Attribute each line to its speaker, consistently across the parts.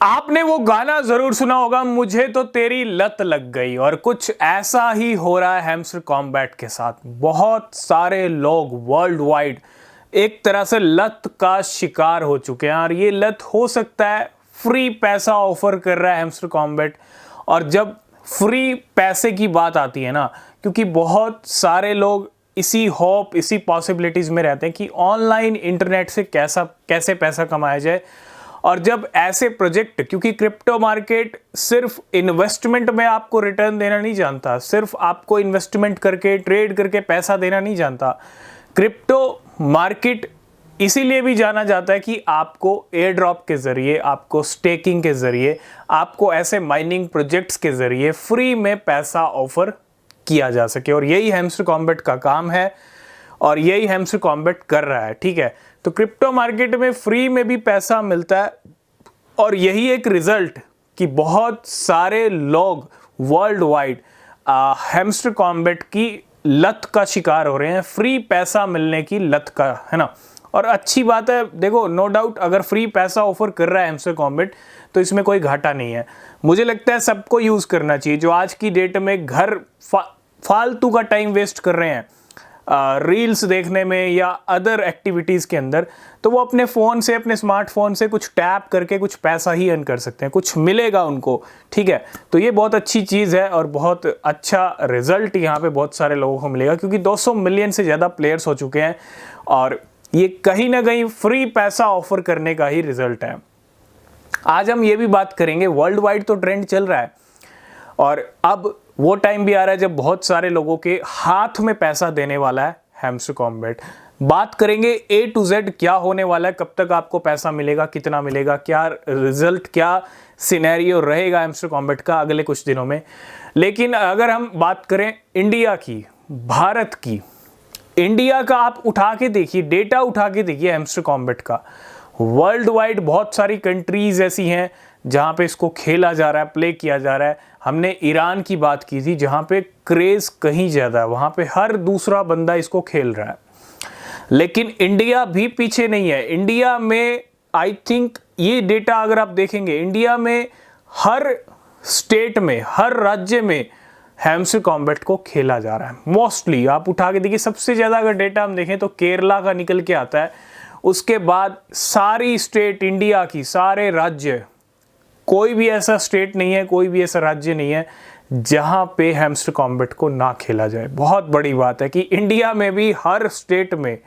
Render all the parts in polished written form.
Speaker 1: आपने वो गाना जरूर सुना होगा, मुझे तो तेरी लत लग गई। और कुछ ऐसा ही हो रहा है हैमस्टर कॉम्बैट के साथ। बहुत सारे लोग वर्ल्ड वाइड एक तरह से लत का शिकार हो चुके हैं। और ये लत हो सकता है, फ्री पैसा ऑफर कर रहा है हैमस्टर कॉम्बैट। और जब फ्री पैसे की बात आती है ना, क्योंकि बहुत सारे लोग इसी होप, इसी पॉसिबिलिटीज में रहते हैं कि ऑनलाइन इंटरनेट से कैसे पैसा कमाया जाए। और जब ऐसे प्रोजेक्ट, क्योंकि क्रिप्टो मार्केट सिर्फ इन्वेस्टमेंट में आपको रिटर्न देना नहीं जानता, सिर्फ आपको इन्वेस्टमेंट करके ट्रेड करके पैसा देना नहीं जानता। क्रिप्टो मार्केट इसीलिए भी जाना जाता है कि आपको एयर ड्रॉप के जरिए, आपको स्टेकिंग के जरिए, आपको ऐसे माइनिंग प्रोजेक्ट्स के जरिए फ्री में पैसा ऑफर किया जा सके। और यही हैमस्टर कॉम्बैट का काम है और यही हैमस्टर कॉम्बैट कर रहा है। ठीक है, तो क्रिप्टो मार्केट में फ्री में भी पैसा मिलता है और यही एक रिजल्ट कि बहुत सारे लोग वर्ल्ड वाइड हैमस्टर कॉम्बैट की लत का शिकार हो रहे हैं, फ्री पैसा मिलने की लत का, है ना। और अच्छी बात है, देखो नो डाउट अगर फ्री पैसा ऑफर कर रहा है हैमस्टर कॉम्बैट तो इसमें कोई घाटा नहीं है। मुझे लगता है सबको यूज करना चाहिए। जो आज की डेट में घर फालतू का टाइम वेस्ट कर रहे हैं रील्स देखने में या अदर एक्टिविटीज़ के अंदर, तो वो अपने फ़ोन से, अपने स्मार्टफोन से कुछ टैप करके कुछ पैसा ही अर्न कर सकते हैं, कुछ मिलेगा उनको। ठीक है, तो ये बहुत अच्छी चीज़ है और बहुत अच्छा रिजल्ट यहाँ पे बहुत सारे लोगों को मिलेगा, क्योंकि 200 मिलियन से ज़्यादा प्लेयर्स हो चुके हैं और ये कहीं ना कहीं फ्री पैसा ऑफर करने का ही रिजल्ट है। आज हम ये भी बात करेंगे, वर्ल्ड वाइड तो ट्रेंड चल रहा है और अब वो टाइम भी आ रहा है जब बहुत सारे लोगों के हाथ में पैसा देने वाला है हैमस्टर कॉम्बैट। बात करेंगे A to Z क्या होने वाला है, कब तक आपको पैसा मिलेगा, कितना मिलेगा, क्या रिजल्ट, क्या सिनेरियो रहेगा हैमस्टर कॉम्बैट का अगले कुछ दिनों में। लेकिन अगर हम बात करें इंडिया की, भारत की, इंडिया का आप उठा के देखिए, डेटा उठा के देखिए हैमस्टर कॉम्बैट का। वर्ल्ड वाइड बहुत सारी कंट्रीज ऐसी हैं जहां पे इसको खेला जा रहा है, प्ले किया जा रहा है। हमने ईरान की बात की थी जहां पे क्रेज कहीं ज्यादा है, वहां पे हर दूसरा बंदा इसको खेल रहा है। लेकिन इंडिया भी पीछे नहीं है। इंडिया में आई थिंक ये डेटा अगर आप देखेंगे, इंडिया में हर स्टेट में, हर राज्य में हैमस्टर कॉम्बैट को खेला जा रहा है। मोस्टली आप उठा के देखिए, सबसे ज्यादा अगर डेटा हम देखें तो केरला का निकल के आता है। उसके बाद सारी स्टेट इंडिया की, सारे राज्य, कोई भी ऐसा स्टेट नहीं है, कोई भी ऐसा राज्य नहीं है जहां पे हैमस्टर कॉम्बैट को ना खेला जाए। बहुत बड़ी बात है कि इंडिया में भी हर स्टेट में,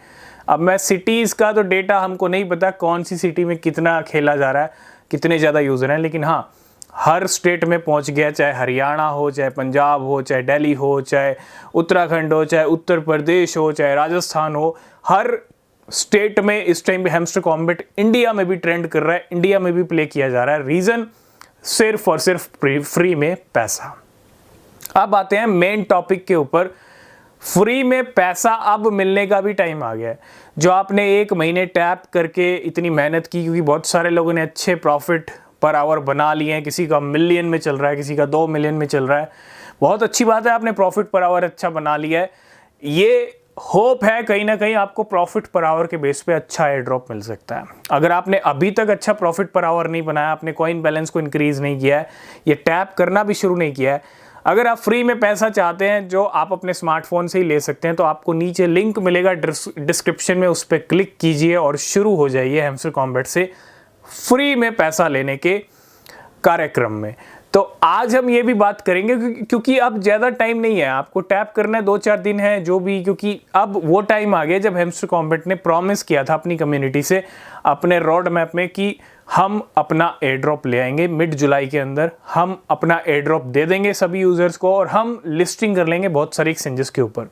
Speaker 1: अब मैं सिटीज का तो डेटा हमको नहीं पता कौन सी सिटी में कितना खेला जा रहा है, कितने ज़्यादा यूज़र हैं, लेकिन हाँ हर स्टेट में पहुंच गया। चाहे हरियाणा हो, चाहे पंजाब हो, चाहे दिल्ली हो, चाहे उत्तराखंड हो, चाहे उत्तर प्रदेश हो, चाहे राजस्थान हो, हर स्टेट में इस टाइम पे हैमस्टर कॉम्बैट इंडिया में भी ट्रेंड कर रहा है, इंडिया में भी प्ले किया जा रहा है। रीजन सिर्फ और सिर्फ फ्री में पैसा। अब आते हैं मेन टॉपिक के ऊपर। फ्री में पैसा अब मिलने का भी टाइम आ गया है। जो आपने एक महीने टैप करके इतनी मेहनत की, क्योंकि बहुत सारे लोगों ने अच्छे प्रॉफिट पर आवर बना लिए हैं, किसी का मिलियन में चल रहा है, किसी का 2 मिलियन में चल रहा है। बहुत अच्छी बात है, आपने प्रॉफिट पर आवर अच्छा बना लिया है। ये होप है कहीं ना कहीं आपको प्रॉफिट पर आवर के बेस पे अच्छा एयर ड्रॉप मिल सकता है। अगर आपने अभी तक अच्छा प्रॉफिट पर आवर नहीं बनाया, आपने कॉइन बैलेंस को इंक्रीज नहीं किया है, ये टैप करना भी शुरू नहीं किया है, अगर आप फ्री में पैसा चाहते हैं जो आप अपने स्मार्टफोन से ही ले सकते हैं, तो आपको नीचे लिंक मिलेगा डिस्क्रिप्शन में, उस पर क्लिक कीजिए और शुरू हो जाइए हैमस्टर कॉम्बैट से फ्री में पैसा लेने के कार्यक्रम में। तो आज हम ये भी बात करेंगे क्योंकि अब ज़्यादा टाइम नहीं है, आपको टैप करना है, 2-4 दिन है जो भी, क्योंकि अब वो टाइम आ गया जब हैमस्टर कॉम्बैट ने प्रॉमिस किया था अपनी कम्युनिटी से, अपने रोड मैप में, कि हम अपना एयर ड्रॉप ले आएंगे मिड जुलाई के अंदर। हम अपना एयर ड्रॉप दे देंगे सभी यूजर्स को और हम लिस्टिंग कर लेंगे बहुत सारी एक्सचेंजेस के ऊपर।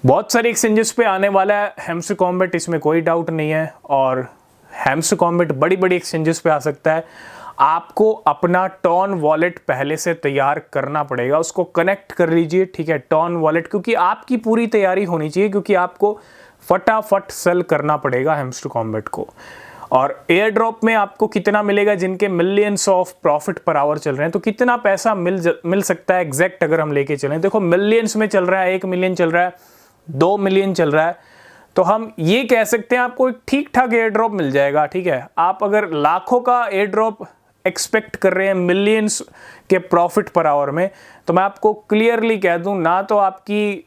Speaker 1: बहुत सारी एक्सचेंजेस पे आने वाला है हैमस्टर कॉम्बैट, इसमें कोई डाउट नहीं है। और हैमस्टर कॉम्बैट बड़ी बड़ी एक्सचेंजेस पे आ सकता है। आपको अपना टॉन वॉलेट पहले से तैयार करना पड़ेगा, उसको कनेक्ट कर लीजिए। ठीक है, टॉन वॉलेट, क्योंकि आपकी पूरी तैयारी होनी चाहिए, क्योंकि आपको फटाफट सेल करना पड़ेगा हैमस्टर कॉम्बैट को। और एयर ड्रॉप में आपको कितना मिलेगा, जिनके millions of profit per hour चल रहे हैं, तो कितना पैसा मिल सकता है एग्जैक्ट अगर हम लेके चलें। देखो मिलियंस में चल रहा है, 1 मिलियन चल रहा है, 2 मिलियन चल रहा है, तो हम ये कह सकते हैं आपको एक ठीक ठाक एयर ड्रॉप मिल जाएगा। ठीक है, आप अगर लाखों का एयर ड्रॉप एक्सपेक्ट कर रहे हैं मिलियंस के प्रॉफिट पर आवर में, तो मैं आपको क्लियरली कह दूं, ना तो आपकी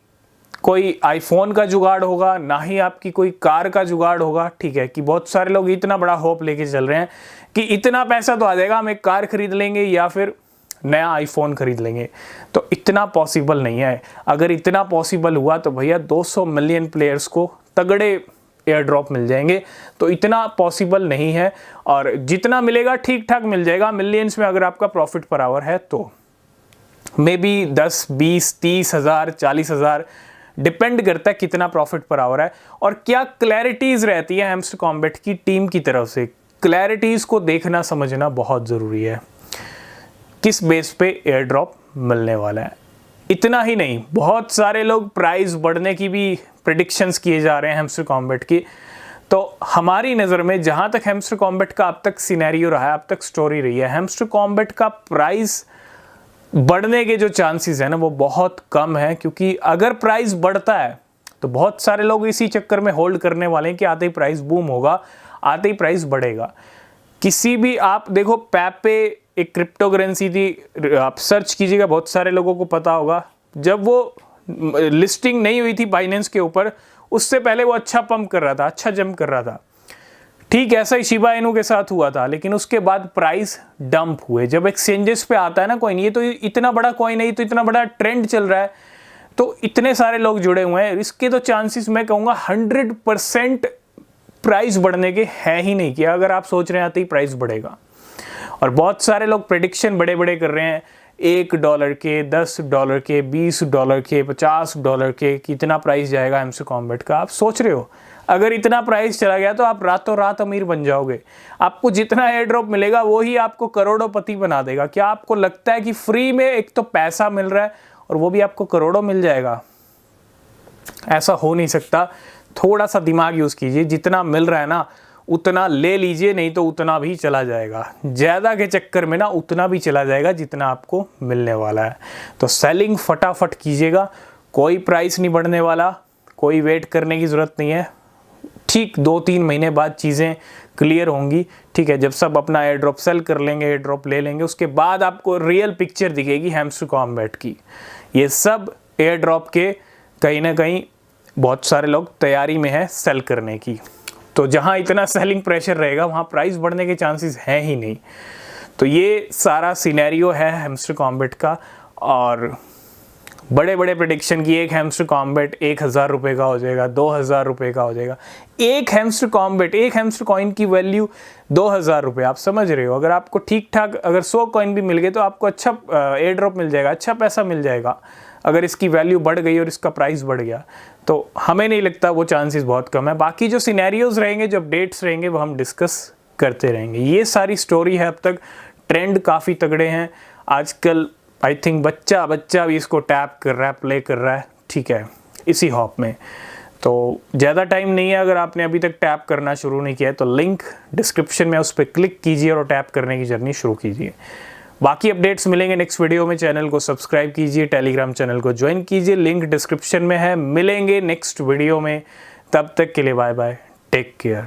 Speaker 1: कोई आईफोन का जुगाड़ होगा, ना ही आपकी कोई कार का जुगाड़ होगा। ठीक है, कि बहुत सारे लोग इतना बड़ा होप लेके चल रहे हैं कि इतना पैसा तो आ जाएगा, हम एक कार खरीद लेंगे या फिर नया आईफोन खरीद लेंगे। तो इतना पॉसिबल नहीं है। अगर इतना पॉसिबल हुआ तो भैया 200 मिलियन प्लेयर्स को तगड़े एयर ड्रॉप मिल जाएंगे। तो इतना पॉसिबल नहीं है, और जितना मिलेगा ठीक ठाक मिल जाएगा मिलियंस में, अगर आपका प्रॉफिट पर आवर है तो मे बी 10, 20, 30 हज़ार, 40 हज़ार, डिपेंड करता है कितना प्रॉफिट पर आवर है और क्या क्लैरिटीज रहती है हैमस्टर कॉम्बैट की टीम की तरफ से। क्लैरिटीज को देखना समझना बहुत ज़रूरी है, किस बेस पे एयर ड्रॉप मिलने वाला है। इतना ही नहीं, बहुत सारे लोग प्राइस बढ़ने की भी प्रेडिक्शंस किए जा रहे हैं हैमस्टर कॉम्बैट की। तो हमारी नज़र में जहाँ तक हैमस्टर कॉम्बैट का अब तक सिनेरियो रहा है, अब तक स्टोरी रही है, हैमस्टर कॉम्बैट का प्राइस बढ़ने के जो चांसेस हैं ना वो बहुत कम है। क्योंकि अगर प्राइस बढ़ता है तो बहुत सारे लोग इसी चक्कर में होल्ड करने वाले हैं कि आते ही प्राइस बूम होगा, आते ही प्राइस बढ़ेगा। किसी भी, आप देखो पेपे एक क्रिप्टो करेंसी थी, आप सर्च कीजिएगा, बहुत सारे लोगों को पता होगा। जब वो लिस्टिंग नहीं हुई थी बाइनेंस के ऊपर, उससे पहले वो अच्छा पंप कर रहा था, अच्छा जंप कर रहा था। ठीक ऐसा ही शिबा इनू के साथ हुआ था, लेकिन उसके बाद प्राइस डंप हुए। जब एक्सचेंजेस पे आता है ना कॉइन, ये तो इतना बड़ा कॉइन नहीं, तो इतना बड़ा ट्रेंड चल रहा है, तो इतने सारे लोग जुड़े हुए हैं, इसके तो चांसेस मैं कहूँगा 100% प्राइस बढ़ने के है ही नहीं। कि अगर आप सोच रहे हैं आते ही प्राइस बढ़ेगा, और बहुत सारे लोग प्रेडिक्शन बड़े बड़े कर रहे हैं, $1 के, $10 के, $20 के, $50 के, कितना प्राइस जाएगा हैमस्टर कॉम्बैट का। आप सोच रहे हो अगर इतना प्राइस चला गया तो आप रातों रात अमीर बन जाओगे। आपको जितना एयर ड्रॉप मिलेगा वो ही आपको करोड़ोंपति बना देगा। क्या आपको लगता है कि फ्री में एक तो पैसा मिल रहा है और वो भी आपको करोड़ों मिल जाएगा? ऐसा हो नहीं सकता। थोड़ा सा दिमाग यूज़ कीजिए, जितना मिल रहा है ना उतना ले लीजिए, नहीं तो उतना भी चला जाएगा। ज़्यादा के चक्कर में ना उतना भी चला जाएगा जितना आपको मिलने वाला है। तो सेलिंग फटाफट कीजिएगा, कोई प्राइस नहीं बढ़ने वाला, कोई वेट करने की ज़रूरत नहीं है। ठीक 2-3 महीने बाद चीज़ें क्लियर होंगी। ठीक है, जब सब अपना एयर ड्रॉप सेल कर लेंगे, एयर ड्रॉप ले लेंगे, उसके बाद आपको रियल पिक्चर दिखेगी हैमस्टर कॉम्बैट की। ये सब एयर ड्रॉप के कहीं ना कहीं बहुत सारे लोग तैयारी में है सेल करने की। तो जहाँ इतना सेलिंग प्रेशर रहेगा वहाँ प्राइस बढ़ने के चांसेस हैं ही नहीं। तो ये सारा सिनेरियो है हैमस्टर कॉम्बैट का। और बड़े बड़े प्रेडिक्शन की, एक हैमस्टर कॉम्बैट 1000 रुपये का हो जाएगा, 2000 रुपये का हो जाएगा। एक हैमस्टर कॉम्बैट, एक हैमस्टर कॉइन की वैल्यू 2000 रुपये। आप समझ रहे हो? अगर आपको ठीक ठाक अगर 100 कॉइन भी मिल गए तो आपको अच्छा एयर ड्रॉप मिल जाएगा, अच्छा पैसा मिल जाएगा। अगर इसकी वैल्यू बढ़ गई और इसका प्राइस बढ़ गया तो हमें नहीं लगता, वो चांसेस बहुत कम है। बाकी जो सिनेरियोज रहेंगे, जो अपडेट्स रहेंगे, वो हम डिस्कस करते रहेंगे। ये सारी स्टोरी है अब तक। ट्रेंड काफ़ी तगड़े हैं आजकल। आई थिंक बच्चा भी इसको टैप कर रहा है, प्ले कर रहा है। ठीक है, इसी हॉप में। तो ज़्यादा टाइम नहीं है, अगर आपने अभी तक टैप करना शुरू नहीं किया है तो लिंक डिस्क्रिप्शन में, उस पर क्लिक कीजिए और टैप करने की जर्नी शुरू कीजिए। बाकी अपडेट्स मिलेंगे नेक्स्ट वीडियो में। चैनल को सब्सक्राइब कीजिए, टेलीग्राम चैनल को ज्वाइन कीजिए, लिंक डिस्क्रिप्शन में है। मिलेंगे नेक्स्ट वीडियो में, तब तक के लिए बाय बाय, टेक केयर।